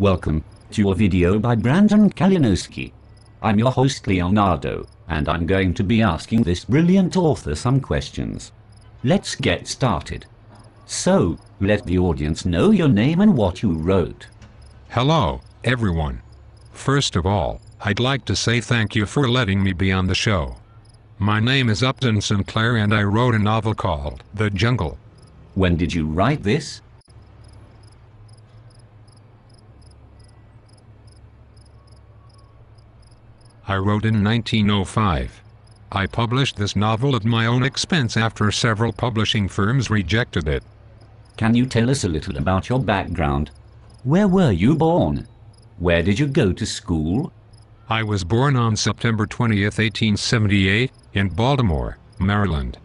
Welcome to a video by Brandon Kalinowski. I'm your host Leonardo, and I'm going to be asking this brilliant author some questions. Let's get started. So, let the audience know your name and what you wrote. Hello, everyone. First of all, I'd like to say thank you for letting me be on the show. My name is Upton Sinclair and I wrote a novel called The Jungle. When did you write this? I wrote in 1905. I published this novel at my own expense after several publishing firms rejected it. Can you tell us a little about your background? Where were you born? Where did you go to school? I was born on September 20th, 1878, in Baltimore, Maryland.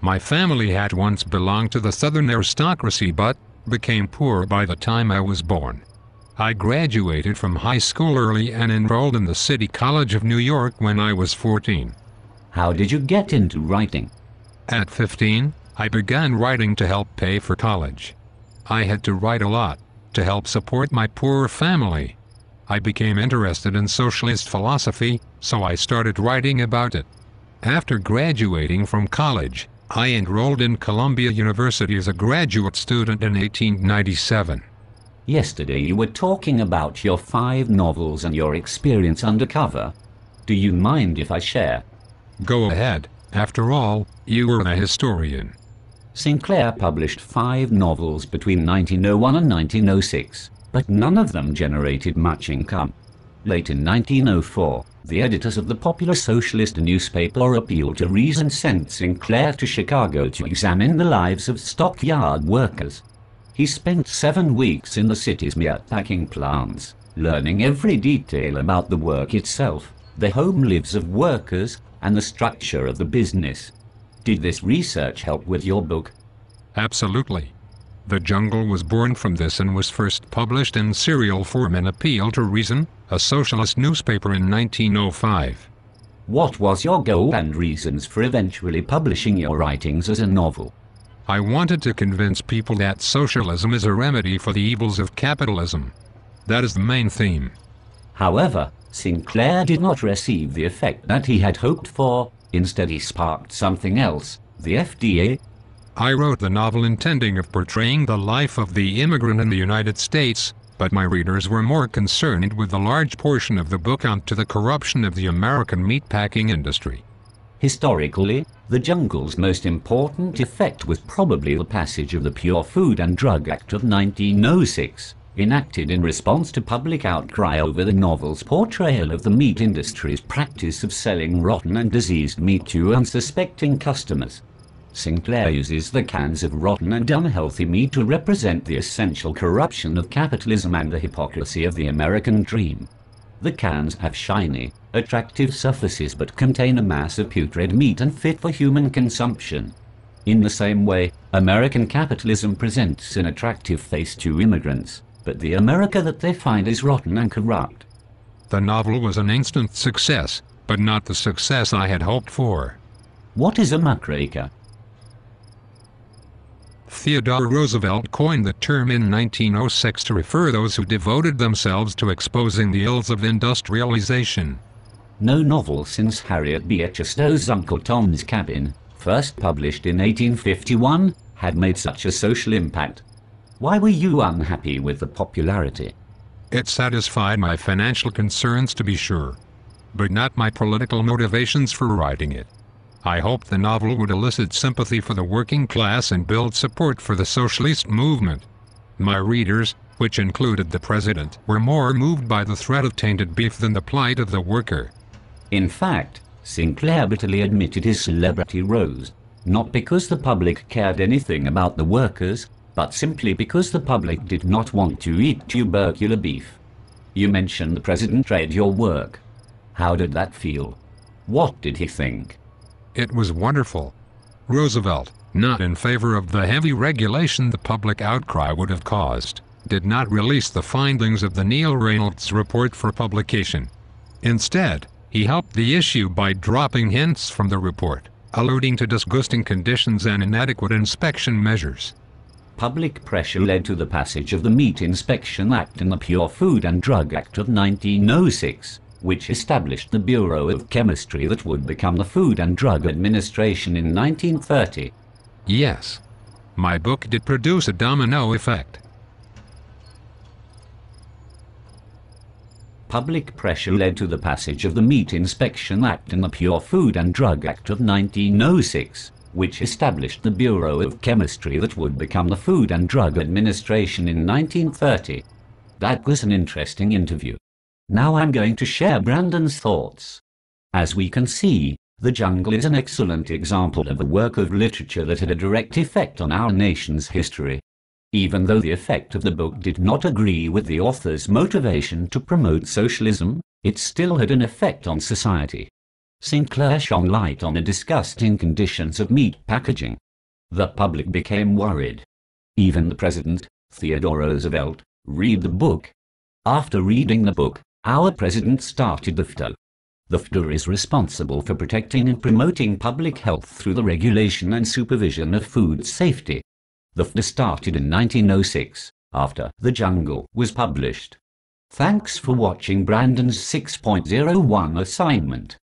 My family had once belonged to the Southern aristocracy but became poor by the time I was born. I graduated from high school early and enrolled in the City College of New York when I was 14. How did you get into writing? At 15, I began writing to help pay for college. I had to write a lot to help support my poor family. I became interested in socialist philosophy, so I started writing about it. After graduating from college, I enrolled in Columbia University as a graduate student in 1897. Yesterday you were talking about your 5 novels and your experience undercover. Do you mind if I share? Go ahead. After all, you were a historian. Sinclair published 5 novels between 1901 and 1906, but none of them generated much income. Late in 1904, the editors of the popular socialist newspaper Appeal to Reason sent Sinclair to Chicago to examine the lives of stockyard workers. He spent 7 weeks in the city's meatpacking plants, learning every detail about the work itself, the home lives of workers, and the structure of the business. Did this research help with your book? Absolutely. The Jungle was born from this and was first published in serial form in Appeal to Reason, a socialist newspaper in 1905. What was your goal and reasons for eventually publishing your writings as a novel? I wanted to convince people that socialism is a remedy for the evils of capitalism. That is the main theme. However, Sinclair did not receive the effect that he had hoped for. Instead, he sparked something else, the FDA. I wrote the novel intending of portraying the life of the immigrant in the United States, but my readers were more concerned with the large portion of the book onto the corruption of the American meatpacking industry. Historically, The Jungle's most important effect was probably the passage of the Pure Food and Drug Act of 1906, enacted in response to public outcry over the novel's portrayal of the meat industry's practice of selling rotten and diseased meat to unsuspecting customers. Sinclair uses the cans of rotten and unhealthy meat to represent the essential corruption of capitalism and the hypocrisy of the American dream. The cans have shiny, attractive surfaces but contain a mass of putrid meat unfit for human consumption. In the same way, American capitalism presents an attractive face to immigrants, but the America that they find is rotten and corrupt. The novel was an instant success, but not the success I had hoped for. What is a muckraker? Theodore Roosevelt coined the term in 1906 to refer those who devoted themselves to exposing the ills of industrialization. No novel since Harriet Beecher Stowe's Uncle Tom's Cabin, first published in 1851, had made such a social impact. Why were you unhappy with the popularity? It satisfied my financial concerns, to be sure, but not my political motivations for writing it. I hoped the novel would elicit sympathy for the working class and build support for the socialist movement. My readers, which included the president, were more moved by the threat of tainted beef than the plight of the worker. In fact, Sinclair bitterly admitted his celebrity rose, not because the public cared anything about the workers, but simply because the public did not want to eat tubercular beef. You mentioned the president read your work. How did that feel? What did he think? It was wonderful. Roosevelt, not in favor of the heavy regulation the public outcry would have caused, did not release the findings of the Neil Reynolds report for publication. Instead, he helped the issue by dropping hints from the report, alluding to disgusting conditions and inadequate inspection measures. Public pressure led to the passage of the Meat Inspection Act and the Pure Food and Drug Act of 1906, which established the Bureau of Chemistry that would become the Food and Drug Administration in 1930. Yes. My book did produce a domino effect. Public pressure led to the passage of the Meat Inspection Act and the Pure Food and Drug Act of 1906, which established the Bureau of Chemistry that would become the Food and Drug Administration in 1930. That was an interesting interview. Now I'm going to share Brandon's thoughts. As we can see, The Jungle is an excellent example of a work of literature that had a direct effect on our nation's history. Even though the effect of the book did not agree with the author's motivation to promote socialism, it still had an effect on society. Sinclair shone light on the disgusting conditions of meat packaging. The public became worried. Even the president, Theodore Roosevelt, read the book. After reading the book, our president started the FDA. The FDA is responsible for protecting and promoting public health through the regulation and supervision of food safety. The FDA started in 1906, after The Jungle was published. Thanks for watching Brandon's 6.01 assignment.